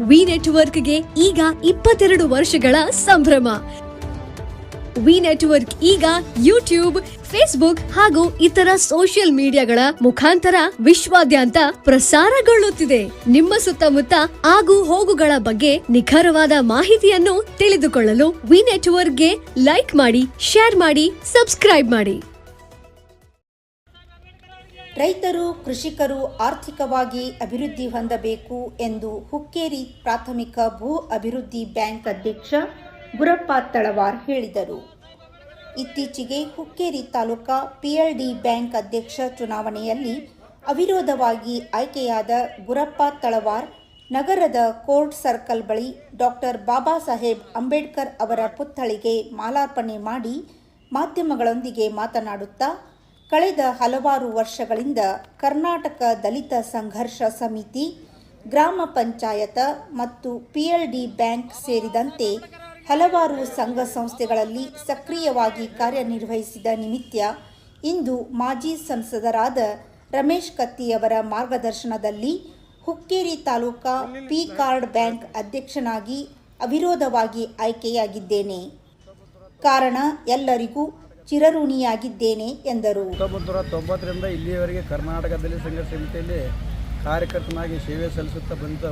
V ನೆಟ್ವರ್ಕ್ಗೆ ಈಗ 22 ವರ್ಷಗಳ ಸಂಭ್ರಮ. ವಿ ನೆಟ್ವರ್ಕ್ ಈಗ ಯೂಟ್ಯೂಬ್, ಫೇಸ್ಬುಕ್ ಹಾಗೂ ಇತರ ಸೋಷಿಯಲ್ ಮೀಡಿಯಾಗಳ ಮುಖಾಂತರ ವಿಶ್ವಾದ್ಯಂತ ಪ್ರಸಾರಗೊಳ್ಳುತ್ತಿದೆ. ನಿಮ್ಮ ಸುತ್ತಮುತ್ತ ಆಗು ಹೋಗುಗಳ ಬಗ್ಗೆ ನಿಖರವಾದ ಮಾಹಿತಿಯನ್ನು ತಿಳಿದುಕೊಳ್ಳಲು ವಿ ನೆಟ್ವರ್ಕ್ಗೆ ಲೈಕ್ ಮಾಡಿ, ಶೇರ್ ಮಾಡಿ, ಸಬ್ಸ್ಕ್ರೈಬ್ ಮಾಡಿ. ರೈತರು, ಕೃಷಿಕರು ಆರ್ಥಿಕವಾಗಿ ಅಭಿವೃದ್ಧಿ ಹೊಂದಬೇಕು ಎಂದು ಹುಕ್ಕೇರಿ ಪ್ರಾಥಮಿಕ ಭೂ ಅಭಿವೃದ್ಧಿ ಬ್ಯಾಂಕ್ ಅಧ್ಯಕ್ಷ ಗುರಪ್ಪ ತಳವಾರ್ ಹೇಳಿದರು. ಇತ್ತೀಚೆಗೆ ಹುಕ್ಕೇರಿ ತಾಲೂಕಾ ಪಿಎಲ್ಡಿ ಬ್ಯಾಂಕ್ ಅಧ್ಯಕ್ಷ ಚುನಾವಣೆಯಲ್ಲಿ ಅವಿರೋಧವಾಗಿ ಆಯ್ಕೆಯಾದ ಗುರಪ್ಪ ತಳವಾರ್ ನಗರದ ಕೋರ್ಟ್ ಸರ್ಕಲ್ ಬಳಿ ಡಾಕ್ಟರ್ ಬಾಬಾ ಸಾಹೇಬ್ ಅಂಬೇಡ್ಕರ್ ಅವರ ಪುತ್ಥಳಿಗೆ ಮಾಲಾರ್ಪಣೆ ಮಾಡಿ ಮಾಧ್ಯಮಗಳೊಂದಿಗೆ ಮಾತನಾಡುತ್ತಾ, ಕಳೆದ ಹಲವಾರು ವರ್ಷಗಳಿಂದ ಕರ್ನಾಟಕ ದಲಿತ ಸಂಘರ್ಷ ಸಮಿತಿ, ಗ್ರಾಮ ಪಂಚಾಯತ ಮತ್ತು ಪಿಎಲ್ಡಿ ಬ್ಯಾಂಕ್ ಸೇರಿದಂತೆ ಹಲವಾರು ಸಂಘ ಸಂಸ್ಥೆಗಳಲ್ಲಿ ಸಕ್ರಿಯವಾಗಿ ಕಾರ್ಯನಿರ್ವಹಿಸಿದ ನಿಮಿತ್ತ ಇಂದು ಮಾಜಿ ಸಂಸದರಾದ ರಮೇಶ್ ಕತ್ತಿಯವರ ಮಾರ್ಗದರ್ಶನದಲ್ಲಿ Hukkeri taluka P card bank ಅಧ್ಯಕ್ಷನಾಗಿ ಅವಿರೋಧವಾಗಿ ಆಯ್ಕೆಯಾಗಿದ್ದೇನೆ. ಕಾರಣ ಎಲ್ಲರಿಗೂ ಚಿರಋಣಿಯಾಗಿದ್ದೇನೆ ಎಂದರು. 1990ರಿಂದ ಇಲ್ಲಿಯವರೆಗೆ ಕರ್ನಾಟಕ ದಲಿತ ಸಂಘರ್ಷ ಸಮಿತಿಯಲ್ಲಿ ಕಾರ್ಯಕರ್ತನಾಗಿ ಸೇವೆ ಸಲ್ಲಿಸುತ್ತಾ ಬಂದು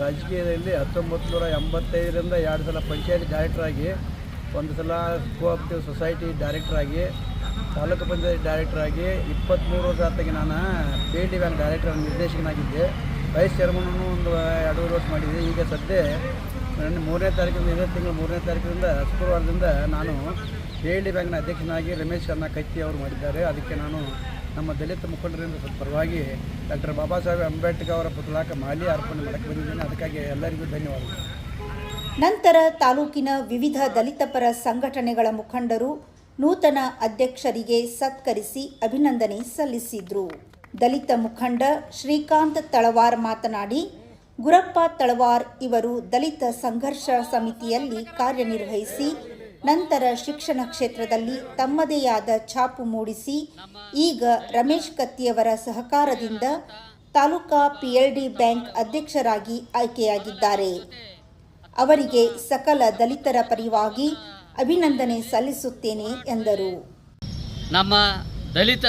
ರಾಜಕೀಯದಲ್ಲಿ 1985ರಿಂದ 2 ಸಲ ಪಂಚಾಯತ್ ಡೈರೆಕ್ಟರಾಗಿ, 1 ಸಲ ಕೋಆಪರೇಟಿವ್ ಸೊಸೈಟಿ ಡೈರೆಕ್ಟರಾಗಿ, ತಾಲೂಕು ಪಂಚಾಯತ್ ಡೈರೆಕ್ಟರಾಗಿ 23 ವರ್ಷ ಆತಾಗಿ ನಾನು PLD ಬ್ಯಾಂಕ್ ಡೈರೆಕ್ಟರ್ ನಿರ್ದೇಶಕನಾಗಿದ್ದೆ. ವೈಸ್ ಚೇರ್ಮನನ್ನು ಒಂದು 2 ವರ್ಷ ಮಾಡಿದ್ದೆ. ಈಗ ಸದ್ಯ ನನ್ನ 3ನೇ ತಾರೀಕಿಂದ ಇದೇ ತಿಂಗಳು 3ನೇ ತಾರೀಕಿನಿಂದ ಶುಕ್ರವಾರದಿಂದ ನಾನು PLD ಬ್ಯಾಂಕ್ನ ಅಧ್ಯಕ್ಷನಾಗಿ ರಮೇಶ್ ಕತ್ತಿ ಅವರು ಮಾಡಿದ್ದಾರೆ. ಅದಕ್ಕೆ ನಾನು ನಮ್ಮ ದಲಿತ ಮುಖಂಡರಿಂದ ಪರವಾಗಿ ಡಾಕ್ಟರ್ ಬಾಬಾ ಸಾಹೇಬ್ ಅಂಬೇಡ್ಕರ್ ಅವರ ಪುತ್ಥಳಕ್ಕೆ ಮಾಲಿ ಅರ್ಪಣೆ ಮಾಡಕ್ಕೆ ಬಂದಿದ್ದೇನೆ. ಅದಕ್ಕಾಗಿ ಎಲ್ಲರಿಗೂ ಧನ್ಯವಾದಗಳು. ನಂತರ ತಾಲೂಕಿನ ವಿವಿಧ ದಲಿತ ಪರ ಸಂಘಟನೆಗಳ ಮುಖಂಡರು ನೂತನ ಅಧ್ಯಕ್ಷರಿಗೆ ಸತ್ಕರಿಸಿ ಅಭಿನಂದನೆ ಸಲ್ಲಿಸಿದರು. ದಲಿತ ಮುಖಂಡ ಶ್ರೀಕಾಂತ್ ತಳವಾರ್ ಮಾತನಾಡಿ, ಗುರಪ್ಪ ತಳವಾರ್ ಇವರು ದಲಿತ ಸಂಘರ್ಷ ಸಮಿತಿಯಲ್ಲಿ ಕಾರ್ಯನಿರ್ವಹಿಸಿ ನಂತರ ಶಿಕ್ಷಣ ಕ್ಷೇತ್ರದಲ್ಲಿ ತಮ್ಮದೇ ಆದ ಛಾಪು ಮೂಡಿಸಿ ಈಗ ರಮೇಶ್ ಕತ್ತಿಯವರ ಸಹಕಾರದಿಂದ ತಾಲೂಕಾ ಪಿಎಲ್ಡಿ ಬ್ಯಾಂಕ್ ಅಧ್ಯಕ್ಷರಾಗಿ ಆಯ್ಕೆಯಾಗಿದ್ದಾರೆ. ಅವರಿಗೆ ಸಕಲ ದಲಿತರ ಪರವಾಗಿ ಅಭಿನಂದನೆ ಸಲ್ಲಿಸುತ್ತೇನೆ ಎಂದರು. ನಮ್ಮ ದಲಿತ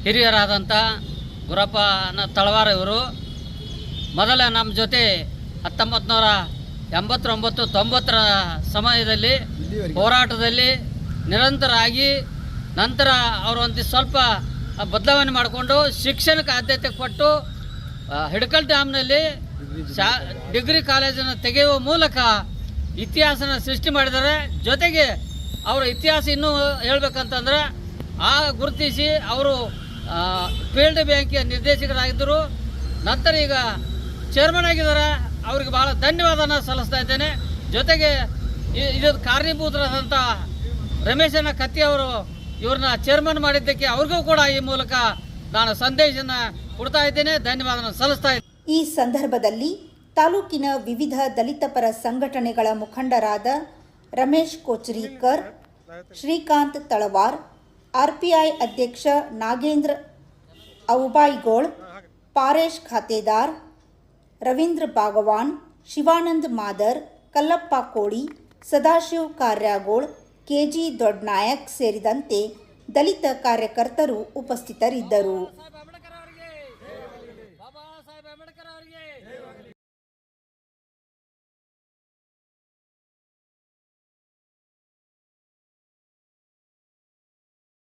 ಹಿರಿಯರಾದಂಥ ಗುರಪ್ಪ ತಳವಾರ್ ಇವರು ಮೊದಲ ನಮ್ಮ ಜೊತೆ 1989-90ರ ಸಮಯದಲ್ಲಿ ಹೋರಾಟದಲ್ಲಿ ನಿರಂತರವಾಗಿ ನಂತರ ಅವರು ಒಂದು ಸ್ವಲ್ಪ ಬದಲಾವಣೆ ಮಾಡಿಕೊಂಡು ಶಿಕ್ಷಣಕ್ಕೆ ಆದ್ಯತೆ ಕೊಟ್ಟು ಹಿಡಕಲ್ ಡ್ಯಾಮ್ನಲ್ಲಿ ಡಿಗ್ರಿ ಕಾಲೇಜನ್ನು ತೆಗೆಯುವ ಮೂಲಕ ಇತಿಹಾಸನ ಸೃಷ್ಟಿ ಮಾಡಿದ್ದಾರೆ. ಜೊತೆಗೆ ಅವರ ಇತಿಹಾಸ ಇನ್ನೂ ಹೇಳ್ಬೇಕಂತಂದ್ರೆ ಗುರುತಿಸಿ ಅವರು PLD ಬ್ಯಾಂಕಿನ ನಿರ್ದೇಶಕರಾಗಿದ್ದರು. ನಂತರ ಈಗ ಚೇರ್ಮನ್ ಆಗಿದ್ದಾರೆ. ಅವರಿಗೆ ಭಾಳ ಧನ್ಯವಾದನ ಸಲ್ಲಿಸ್ತಾ ಇದ್ದೇನೆ. ಜೊತೆಗೆ ಇದು ಕಾರಣೀಭೂತರಾದಂಥ ರಮೇಶನ ಕತ್ತಿ ಅವರು ಇವ್ರನ್ನ ಚೇರ್ಮನ್ ಮಾಡಿದ್ದಕ್ಕೆ ಅವ್ರಿಗೂ ಕೂಡ ಈ ಮೂಲಕ ನಾನು ಸಂದೇಶನ ಕೊಡ್ತಾ ಇದ್ದೇನೆ, ಧನ್ಯವಾದನ ಸಲ್ಲಿಸ್ತಾ ಇದ್ದೇನೆ. ಈ ಸಂದರ್ಭದಲ್ಲಿ ತಾಲೂಕಿನ ವಿವಿಧ ದಲಿತ ಪರ ಸಂಘಟನೆಗಳ ಮುಖಂಡರಾದ ರಮೇಶ್ ಕೋಚರಿಕರ್, ಶ್ರೀಕಾಂತ್ ತಳವಾರ್, RPI ಅಧ್ಯಕ್ಷ ನಾಗೇಂದ್ರ ಔಬಾಯಿಗೋಳ್, ಪಾರೇಶ್ ಖಾತೆದಾರ್, ರವೀಂದ್ರ ಬಾಗವಾನ್, ಶಿವಾನಂದ್ ಮಾದರ್, ಕಲ್ಲಪ್ಪ ಕೋಳಿ, ಸದಾಶಿವ್ ಕಾರ್ಯಾಗೋಳ್, KG ದೊಡ್ನಾಯಕ್ ಸೇರಿದಂತೆ ದಲಿತ ಕಾರ್ಯಕರ್ತರು ಉಪಸ್ಥಿತರಿದ್ದರು.